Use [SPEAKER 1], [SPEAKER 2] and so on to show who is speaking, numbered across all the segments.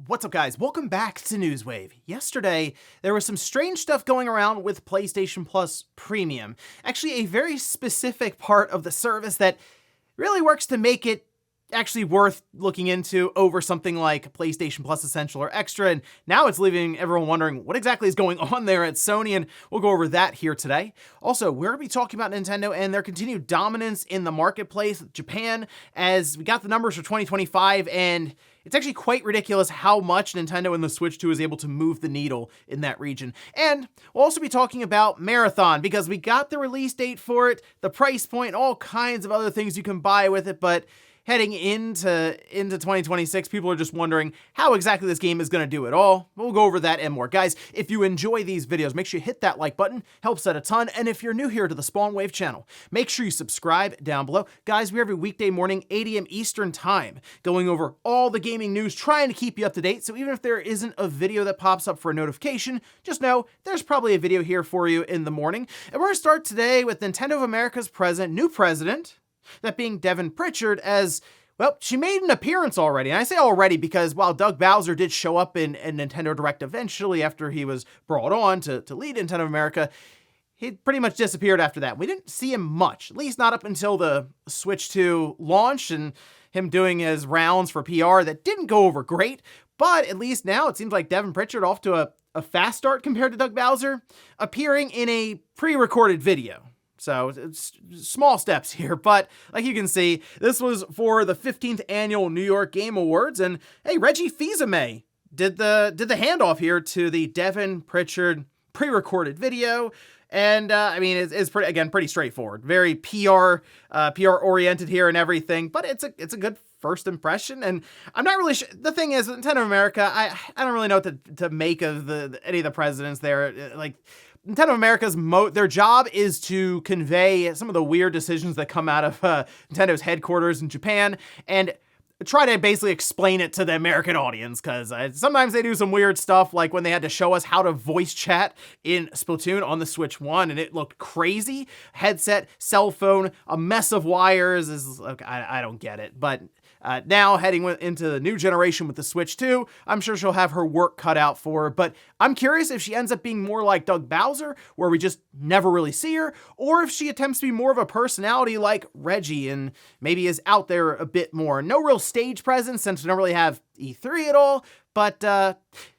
[SPEAKER 1] What's up, guys? Welcome back to Newswave. Yesterday, there was some strange stuff going around with PlayStation Plus Premium. Actually, a very specific part of the service that really works to make it actually worth looking into over something like PlayStation Plus Essential or Extra, and now it's leaving everyone wondering what exactly is going on there at Sony, and we'll go over that here today. Also, we're going to be talking about Nintendo and their continued dominance in the marketplace with Japan, as we got the numbers for 2025, and it's actually quite ridiculous how much Nintendo and the Switch 2 is able to move the needle in that region. And we'll also be talking about Marathon, because we got the release date for it, the price point, all kinds of other things you can buy with it, but heading into 2026, people are just wondering how exactly this game is going to do it all. We'll go over that and more. Guys, if you enjoy these videos, make sure you hit that like button, helps out a ton. And if you're new here to the Spawn Wave channel, make sure you subscribe down below. Guys, we're every weekday morning, 8 a.m. Eastern time, going over all the gaming news, trying to keep you up to date. So even if there isn't a video that pops up for a notification, just know there's probably a video here for you in the morning. And we're going to start today with Nintendo of America's new president, that being Devon Pritchard, as, well, she made an appearance already. And I say already because while Doug Bowser did show up in Nintendo Direct eventually after he was brought on to lead Nintendo of America, he pretty much disappeared after that. We didn't see him much, at least not up until the Switch 2 launch and him doing his rounds for PR that didn't go over great. But at least now it seems like Devon Pritchard off to a fast start compared to Doug Bowser, appearing in a pre-recorded video. So it's small steps here, but like you can see, this was for the 15th annual New York Game Awards, and hey, Reggie Fils-Aimé did the handoff here to the Devon Pritchard pre-recorded video. And I mean, it's pretty straightforward, very PR oriented here and everything, but it's a good first impression. And I'm not really sure. The thing is, Nintendo of America, I don't really know what to make of any of the presidents there. Like, Nintendo of America's their job is to convey some of the weird decisions that come out of Nintendo's headquarters in Japan and try to basically explain it to the American audience, because sometimes they do some weird stuff, like when they had to show us how to voice chat in Splatoon on the Switch 1, and it looked crazy. Headset, cell phone, a mess of wires. I don't get it, but now heading into the new generation with the Switch 2, I'm sure she'll have her work cut out for her, but I'm curious if she ends up being more like Doug Bowser, where we just never really see her, or if she attempts to be more of a personality like Reggie and maybe is out there a bit more. No real stage presence since we don't really have E3 at all, but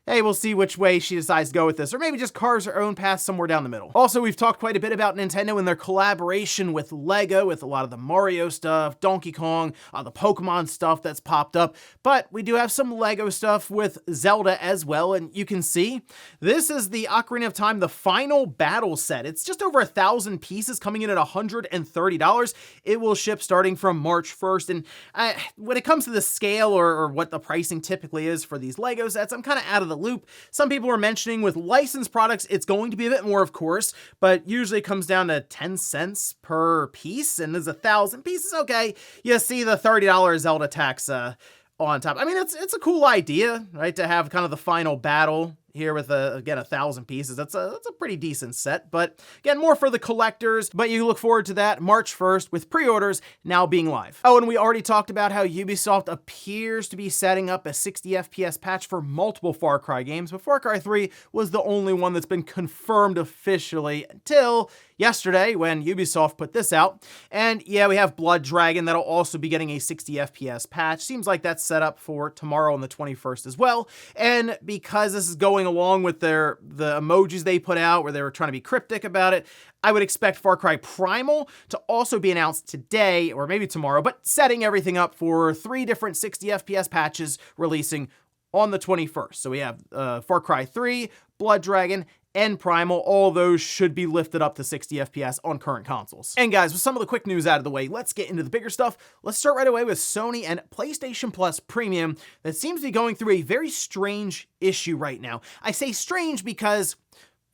[SPEAKER 1] hey, we'll see which way she decides to go with this, or maybe just carves her own path somewhere down the middle. Also, we've talked quite a bit about Nintendo and their collaboration with LEGO, with a lot of the Mario stuff, Donkey Kong, the Pokemon stuff that's popped up, but we do have some LEGO stuff with Zelda as well, and you can see this is the Ocarina of Time, the final battle set. It's just over 1,000 pieces, coming in at $130. It will ship starting from March 1st, and when it comes to the scale or what the pricing typically is for these LEGO sets, I'm kind of out of the loop. Some people are mentioning with licensed products, it's going to be a bit more, of course, but usually it comes down to 10 cents per piece, and there's 1,000 pieces. Okay, you see the $30 Zelda tax on top. I mean, it's a cool idea, right, to have kind of the final battle here with, again, 1,000 pieces. That's a pretty decent set, but again, more for the collectors, but you look forward to that March 1st with pre-orders now being live. Oh, and we already talked about how Ubisoft appears to be setting up a 60 FPS patch for multiple Far Cry games, but Far Cry 3 was the only one that's been confirmed officially until yesterday when Ubisoft put this out. And yeah, we have Blood Dragon that'll also be getting a 60 FPS patch. Seems like that's set up for tomorrow on the 21st as well. And because this is going along with the emojis they put out where they were trying to be cryptic about it, I would expect Far Cry Primal to also be announced today or maybe tomorrow, but setting everything up for 3 different 60 FPS patches releasing on the 21st. So we have Far Cry 3, Blood Dragon, and Primal. All those should be lifted up to 60 FPS on current consoles. And guys, with some of the quick news out of the way, let's get into the bigger stuff. Let's start right away with Sony and PlayStation Plus Premium that seems to be going through a very strange issue right now. I say strange because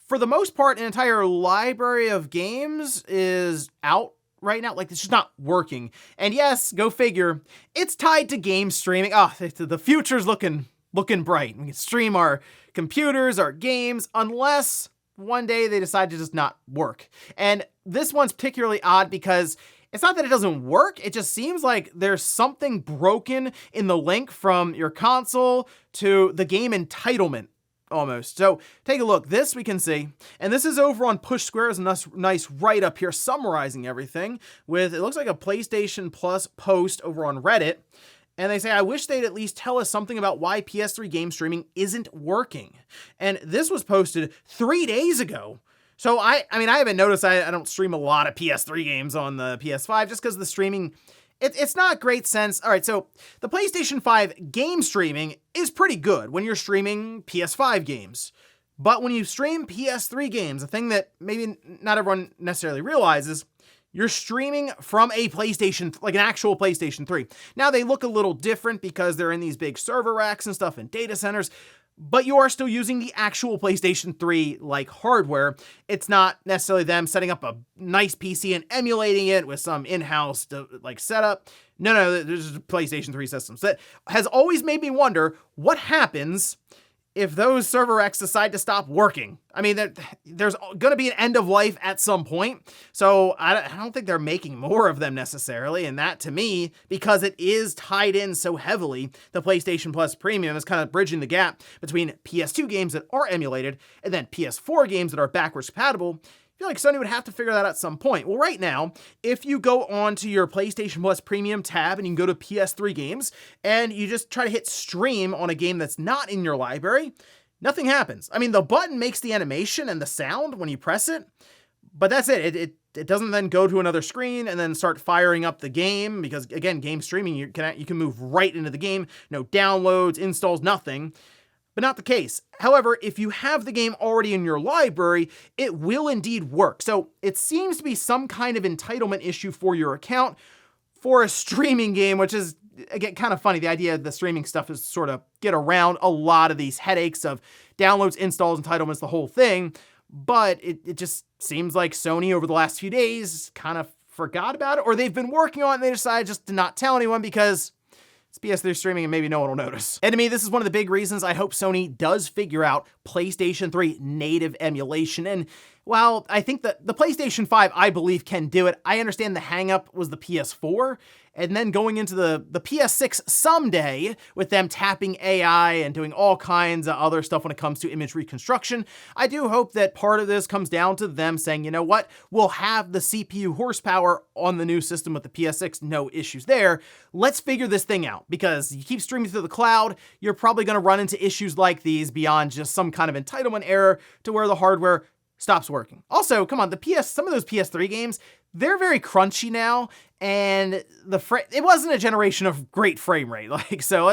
[SPEAKER 1] for the most part, an entire library of games is out right now. Like, it's just not working. And yes, go figure, it's tied to game streaming. The future's looking bright. We can stream our computers, our games, unless one day they decide to just not work. And this one's particularly odd because It's not that it doesn't work, it just seems like there's something broken in the link from your console to the game entitlement. Almost. So take a look. This we can see, and this is over on Push Square's nice write up here summarizing everything with, it looks like a PlayStation Plus post over on Reddit. And they say, I wish they'd at least tell us something about why PS3 game streaming isn't working. And this was posted 3 days ago. So I mean, I haven't noticed, I don't stream a lot of PS3 games on the PS5 just because the streaming, it's not great sense. All right, so the PlayStation 5 game streaming is pretty good when you're streaming PS5 games. But when you stream PS3 games, a thing that maybe not everyone necessarily realizes, you're streaming from a PlayStation, like an actual PlayStation 3. Now they look a little different because they're in these big server racks and stuff in data centers, but you are still using the actual PlayStation 3 like hardware. It's not necessarily them setting up a nice PC and emulating it with some in-house like setup. No, there's PlayStation 3 systems. That has always made me wonder what happens if those server racks decide to stop working. I mean, there's going to be an end of life at some point, so I don't think they're making more of them necessarily, and that to me, because it is tied in so heavily, the PlayStation Plus Premium is kind of bridging the gap between PS2 games that are emulated and then PS4 games that are backwards compatible. I feel like Sony would have to figure that out at some point. Well, right now, if you go onto your PlayStation Plus Premium tab and you can go to PS3 games and you just try to hit stream on a game that's not in your library, nothing happens. I mean, the button makes the animation and the sound when you press it, but that's it. It doesn't then go to another screen and then start firing up the game because, again, game streaming, you can move right into the game. No downloads, installs, nothing. But not the case. However, if you have the game already in your library, it will indeed work. So it seems to be some kind of entitlement issue for your account for a streaming game, which is, again, kind of funny. The idea of the streaming stuff is sort of get around a lot of these headaches of downloads, installs, entitlements, the whole thing. But it just seems like Sony over the last few days kind of forgot about it, or they've been working on it and they decided just to not tell anyone because it's PS3 streaming and maybe no one will notice. And to me, this is one of the big reasons I hope Sony does figure out PlayStation 3 native emulation. And while I think that the PlayStation 5, I believe, can do it, I understand the hangup was the PS4. And then going into the PS6 someday with them tapping AI and doing all kinds of other stuff when it comes to image reconstruction, I do hope that part of this comes down to them saying, you know what, we'll have the CPU horsepower on the new system with the PS6, no issues there. Let's figure this thing out, because you keep streaming through the cloud, you're probably going to run into issues like these beyond just some kind of entitlement error to where the hardware stops working. Also, come on, some of those PS3 games, they're very crunchy now, and it wasn't a generation of great frame rate. So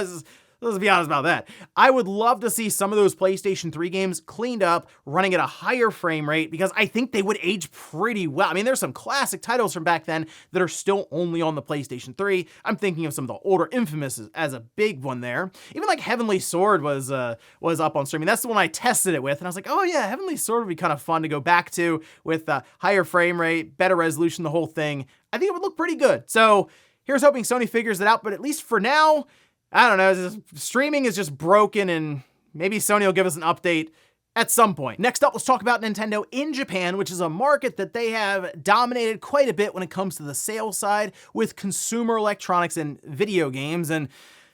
[SPEAKER 1] let's be honest about that. I would love to see some of those PlayStation 3 games cleaned up, running at a higher frame rate, because I think they would age pretty well. I mean, there's some classic titles from back then that are still only on the PlayStation 3. I'm thinking of some of the older Infamous as a big one there. Even like Heavenly Sword was up on streaming. That's the one I tested it with, and I was like, oh yeah, Heavenly Sword would be kind of fun to go back to with higher frame rate, better resolution, the whole thing. I think it would look pretty good. So here's hoping Sony figures it out, but at least for now, I don't know, streaming is just broken, and maybe Sony will give us an update at some point. Next up, let's talk about Nintendo in Japan, which is a market that they have dominated quite a bit when it comes to the sales side with consumer electronics and video games, and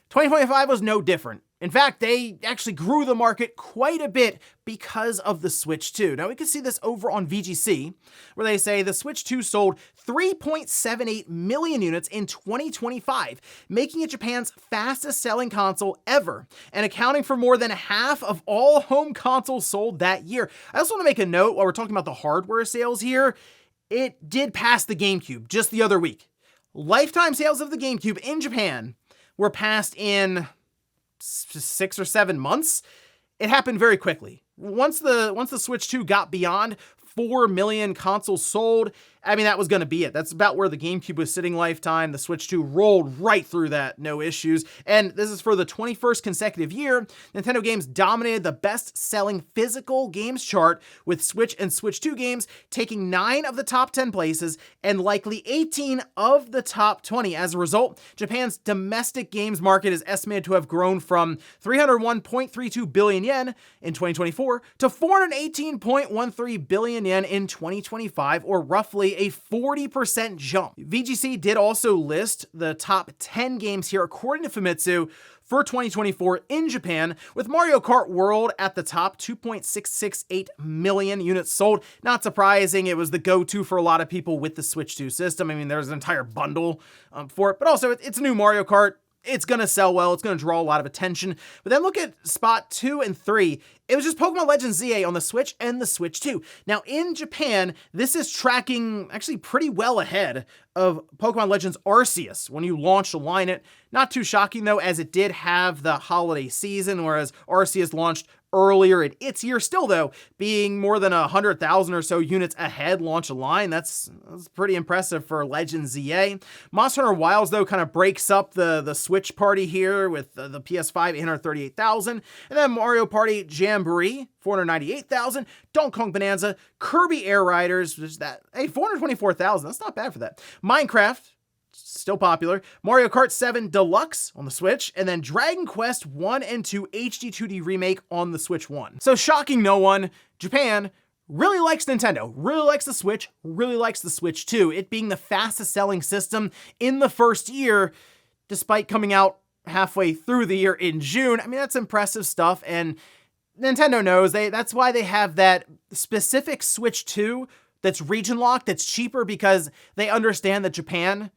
[SPEAKER 1] 2025 was no different. In fact, they actually grew the market quite a bit because of the Switch 2. Now, we can see this over on VGC, where they say the Switch 2 sold 3.78 million units in 2025, making it Japan's fastest selling console ever, and accounting for more than half of all home consoles sold that year. I also want to make a note while we're talking about the hardware sales here, it did pass the GameCube just the other week. Lifetime sales of the GameCube in Japan were passed in 6 or 7 months. It happened very quickly. Once the Switch 2 got beyond 4 million consoles sold, I mean, that was going to be it. That's about where the GameCube was sitting lifetime. The Switch 2 rolled right through that, no issues. And this is for the 21st consecutive year. Nintendo games dominated the best-selling physical games chart, with Switch and Switch 2 games taking 9 of the top 10 places and likely 18 of the top 20. As a result, Japan's domestic games market is estimated to have grown from 301.32 billion yen in 2024 to 418.13 billion yen in 2025, or roughly nearly a 40% jump. VGC did also list the top 10 games here, according to Famitsu, for 2024 in Japan, with Mario Kart World at the top, 2.668 million units sold. Not surprising, it was the go-to for a lot of people with the Switch 2 system. I mean, there's an entire bundle for it, but also it's a new Mario Kart. It's going to sell well. It's going to draw a lot of attention. But then look at spot 2 and 3. It was just Pokemon Legends ZA on the Switch and the Switch 2. Now, in Japan, this is tracking actually pretty well ahead of Pokemon Legends Arceus when you launched the line. Not too shocking, though, as it did have the holiday season, whereas Arceus launched earlier in its year. Still, though, being more than 100,000 or so units ahead launch a line, that's pretty impressive for Legends ZA. Monster Hunter Wilds, though, kind of breaks up the Switch party here with the PS5, 838,000, and then Mario Party Jamboree, 498,000, Donkey Kong Bonanza, Kirby Air Riders, which is that, hey, 424,000, that's not bad for that. Minecraft, still popular, Mario Kart 7 Deluxe on the Switch, and then Dragon Quest 1 and 2 HD 2D Remake on the Switch 1. So shocking no one, Japan really likes Nintendo, really likes the Switch, really likes the Switch 2, it being the fastest selling system in the first year, despite coming out halfway through the year in June. I mean, that's impressive stuff, and Nintendo knows that's why they have that specific Switch 2 that's region locked, that's cheaper, because they understand that Japan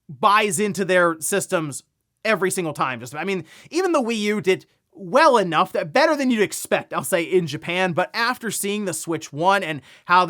[SPEAKER 1] buys into their systems every single time. I mean, even the Wii U did well enough, that better than you'd expect, I'll say, in Japan. But after seeing the Switch 1 and how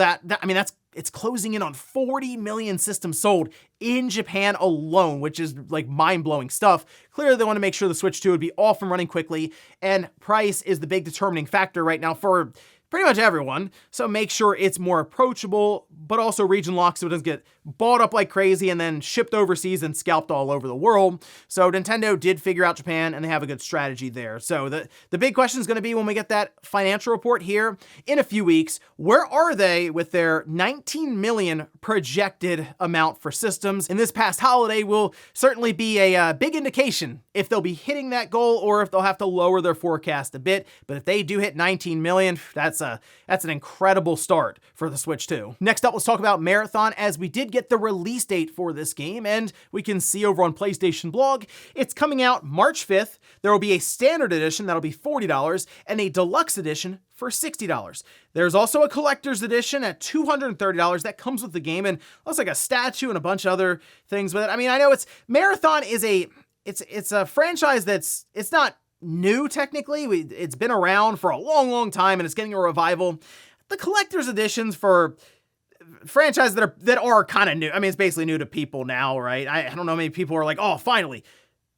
[SPEAKER 1] it's closing in on 40 million systems sold in Japan alone, which is like mind-blowing stuff. Clearly, they want to make sure the Switch 2 would be off and running quickly, and price is the big determining factor right now for pretty much everyone, so make sure it's more approachable, but also region locked so it doesn't get bought up like crazy and then shipped overseas and scalped all over the world. So Nintendo did figure out Japan, and they have a good strategy there. So the big question is going to be when we get that financial report here in a few weeks, where are they with their 19 million projected amount for systems? And this past holiday will certainly be a big indication if they'll be hitting that goal or if they'll have to lower their forecast a bit. But if they do hit 19 million, that's an incredible start for the Switch 2. Next up, let's talk about Marathon, as we did get the release date for this game, and we can see over on PlayStation Blog, it's coming out March 5th. There will be a standard edition that'll be $40 and a deluxe edition for $60. There's also a collector's edition at $230 that comes with the game and looks like a statue and a bunch of other things with it. I mean, I know Marathon is it's a franchise it's not new technically. It's been around for a long time, and it's getting a revival. The collector's editions for franchises that are kind of new. I mean, it's basically new to people now, right? I don't know, maybe people are like, oh, finally,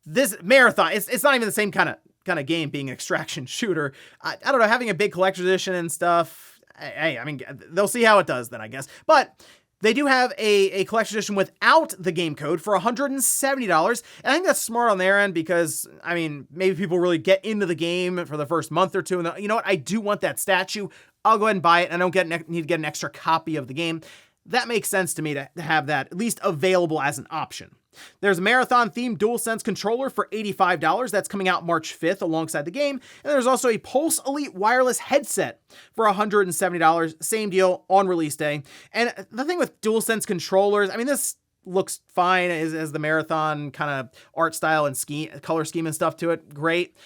[SPEAKER 1] this Marathon. It's not even the same kind of game, being an extraction shooter. I don't know, having a big collector's edition and stuff. Hey, I mean, they'll see how it does then, I guess. But they do have a collector's edition without the game code for $170. And I think that's smart on their end because, I mean, maybe people really get into the game for the first month or two. And you know what? I do want that statue. I'll go ahead and buy it. And I don't need to get an extra copy of the game. That makes sense to me to have that at least available as an option. There's a Marathon-themed DualSense controller for $85. That's coming out March 5th alongside the game. And there's also a Pulse Elite wireless headset for $170. Same deal on release day. And the thing with DualSense controllers, I mean, this looks fine as the Marathon kind of art style and color scheme and stuff to it. Great.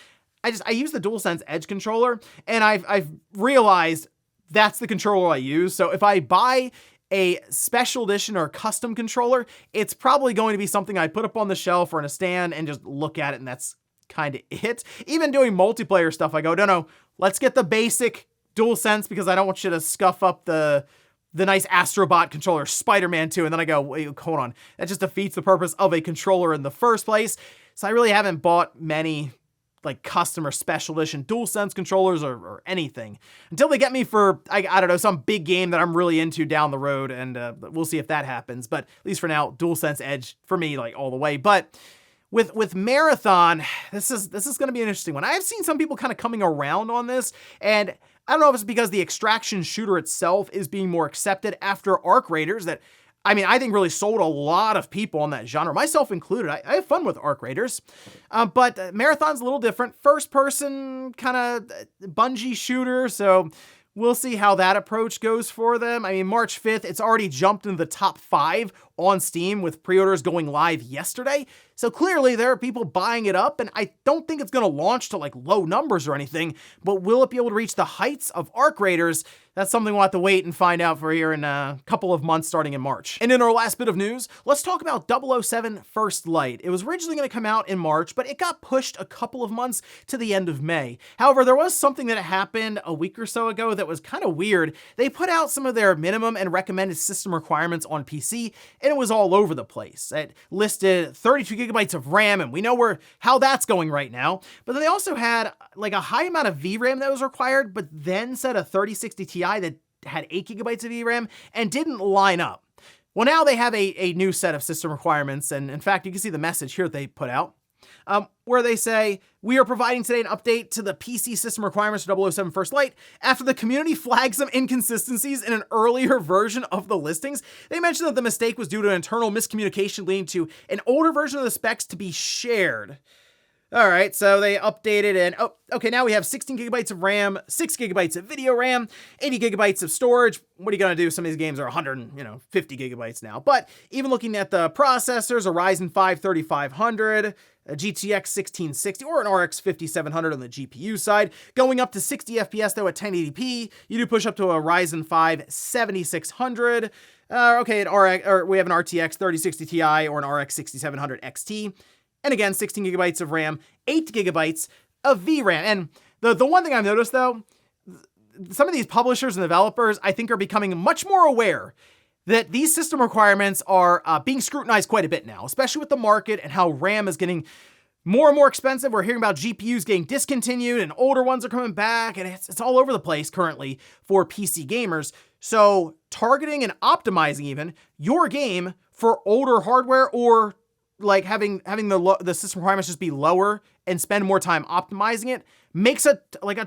[SPEAKER 1] I use the DualSense Edge controller, and I've realized that's the controller I use. So if I buy a special edition or custom controller, it's probably going to be something I put up on the shelf or in a stand and just look at it, and that's kind of it. Even doing multiplayer stuff, I go, no, let's get the basic DualSense because I don't want you to scuff up the nice Astrobot controller, Spider-Man 2, and then I go, wait, hold on, that just defeats the purpose of a controller in the first place. So I really haven't bought many like custom or special edition DualSense controllers or anything until they get me for, I don't know, some big game that I'm really into down the road, and we'll see if that happens. But at least for now, DualSense Edge for me, like all the way. But with Marathon, this is going to be an interesting one. I've seen some people kind of coming around on this, and I don't know if it's because the extraction shooter itself is being more accepted after Arc Raiders that, I mean, I think really sold a lot of people on that genre, myself included. I have fun with Arc Raiders, but Marathon's a little different. First person kind of Bungie shooter, so We'll see how that approach goes for them. I mean, March 5th, it's already jumped into the top 5 on Steam with pre-orders going live yesterday. So clearly there are people buying it up, and I don't think it's going to launch to like low numbers or anything, but will it be able to reach the heights of Arc Raiders? That's something we'll have to wait and find out for here in a couple of months starting in March. And in our last bit of news, let's talk about 007 First Light. It was originally going to come out in March, but it got pushed a couple of months to the end of May. However, there was something that happened a week or so ago that was kind of weird. They put out some of their minimum and recommended system requirements on PC, and it was all over the place. It listed 32 gigabytes of RAM, and we know how that's going right now. But then they also had like a high amount of VRAM that was required, but then said a 3060 Ti that had 8 gigabytes of VRAM and didn't line up. Well, now they have a new set of system requirements, and in fact, you can see the message here they put out, where they say, we are providing today an update to the PC system requirements for 007 First Light. After the community flagged some inconsistencies in an earlier version of the listings, they mentioned that the mistake was due to internal miscommunication leading to an older version of the specs to be shared. All right, so they updated and, okay, now we have 16 gigabytes of RAM, 6 gigabytes of video RAM, 80 gigabytes of storage. What are you gonna do? Some of these games are 150 gigabytes now. But even looking at the processors, a Ryzen 5 3500, a GTX 1660, or an RX 5700 on the GPU side, going up to 60 FPS though at 1080p. You do push up to a Ryzen 5 7600. Okay, we have an RTX 3060 Ti or an RX 6700 XT. And again, 16 gigabytes of RAM, 8 gigabytes of VRAM. And the one thing I've noticed though, some of these publishers and developers, I think, are becoming much more aware that these system requirements are being scrutinized quite a bit now, especially with the market and how RAM is getting more and more expensive. We're hearing about GPUs getting discontinued and older ones are coming back, and it's all over the place currently for PC gamers. So targeting and optimizing even your game for older hardware, or like having the system requirements just be lower and spend more time optimizing it, makes a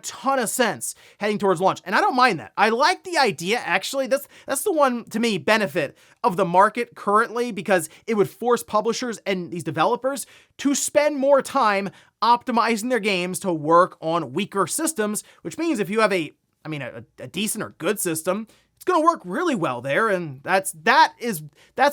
[SPEAKER 1] ton of sense heading towards launch. And I don't mind that. I like the idea, actually. That's the one, to me, benefit of the market currently, because it would force publishers and these developers to spend more time optimizing their games to work on weaker systems, which means if you have a decent or good system, it's going to work really well there. And that's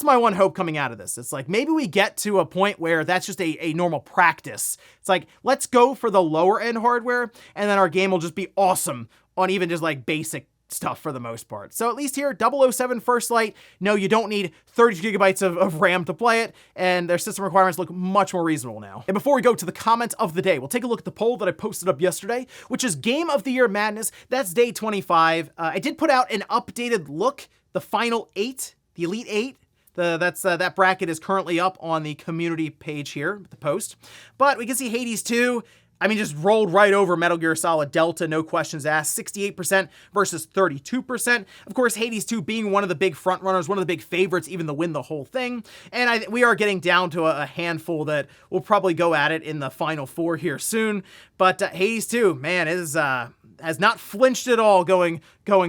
[SPEAKER 1] my one hope coming out of this. It's like, maybe we get to a point where that's just a normal practice. It's like, let's go for the lower end hardware, and then our game will just be awesome on even just like basic stuff for the most part. So at least here, 007 First Light, no, you don't need 32 gigabytes of RAM to play it, and their system requirements look much more reasonable now. And before we go to the comment of the day, we'll take a look at the poll that I posted up yesterday, which is Game of the Year Madness. That's day 25. I did put out an updated look, the final 8, the Elite 8. That bracket is currently up on the community page here, the post. But we can see Hades 2, just rolled right over Metal Gear Solid Delta, no questions asked, 68% versus 32%. Of course, Hades 2 being one of the big frontrunners, one of the big favorites even to win the whole thing. And we are getting down to a handful that will probably go at it in the final 4 here soon. But Hades 2, man, has not flinched at all going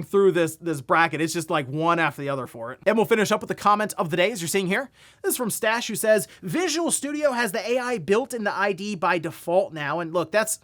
[SPEAKER 1] through this bracket. It's just like one after the other for it. And we'll finish up with the comment of the day, as you're seeing here. This is from Stash, who says, Visual Studio has the AI built in the ID by default now. And look, that's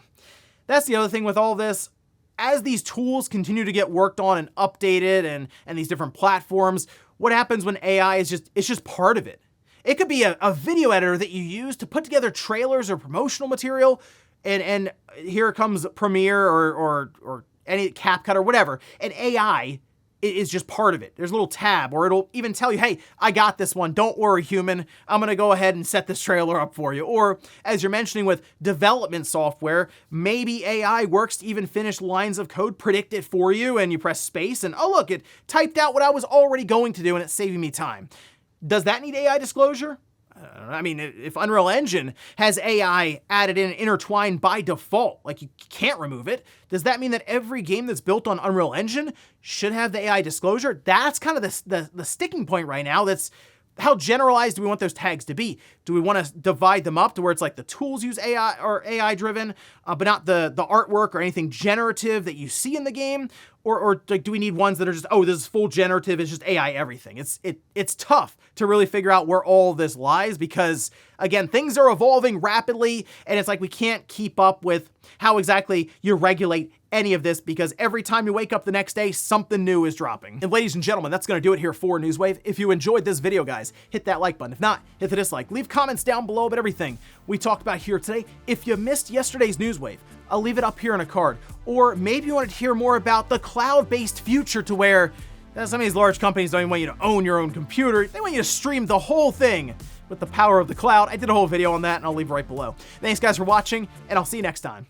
[SPEAKER 1] the other thing with all this. As these tools continue to get worked on and updated and these different platforms, what happens when AI it's just part of it. It could be a video editor that you use to put together trailers or promotional material, and here comes Premiere or any CapCut or whatever, and AI is just part of it. There's a little tab, or it'll even tell you, hey, I got this one. Don't worry, human. I'm going to go ahead and set this trailer up for you. Or as you're mentioning with development software, maybe AI works to even finish lines of code, predict it for you, and you press space, and oh, look, it typed out what I was already going to do, and it's saving me time. Does that need AI disclosure? If Unreal Engine has AI added in, intertwined by default, like you can't remove it, does that mean that every game that's built on Unreal Engine should have the AI disclosure? That's kind of the sticking point right now. That's how generalized do we want those tags to be? Do we want to divide them up to where it's like the tools use AI or AI driven, but not the artwork or anything generative that you see in the game? Or like, do we need ones that are just, oh, this is full generative, it's just AI everything? It's tough to really figure out where all this lies because, again, things are evolving rapidly, and it's like we can't keep up with how exactly you regulate any of this because every time you wake up the next day, something new is dropping. And ladies and gentlemen, that's gonna do it here for Newswave. If you enjoyed this video, guys, hit that like button. If not, hit the dislike. Leave comments down below about everything we talked about here today. If you missed yesterday's Newswave, I'll leave it up here in a card. Or maybe you wanted to hear more about the cloud-based future to where some of these large companies don't even want you to own your own computer. They want you to stream the whole thing with the power of the cloud. I did a whole video on that, and I'll leave it right below. Thanks, guys, for watching, and I'll see you next time.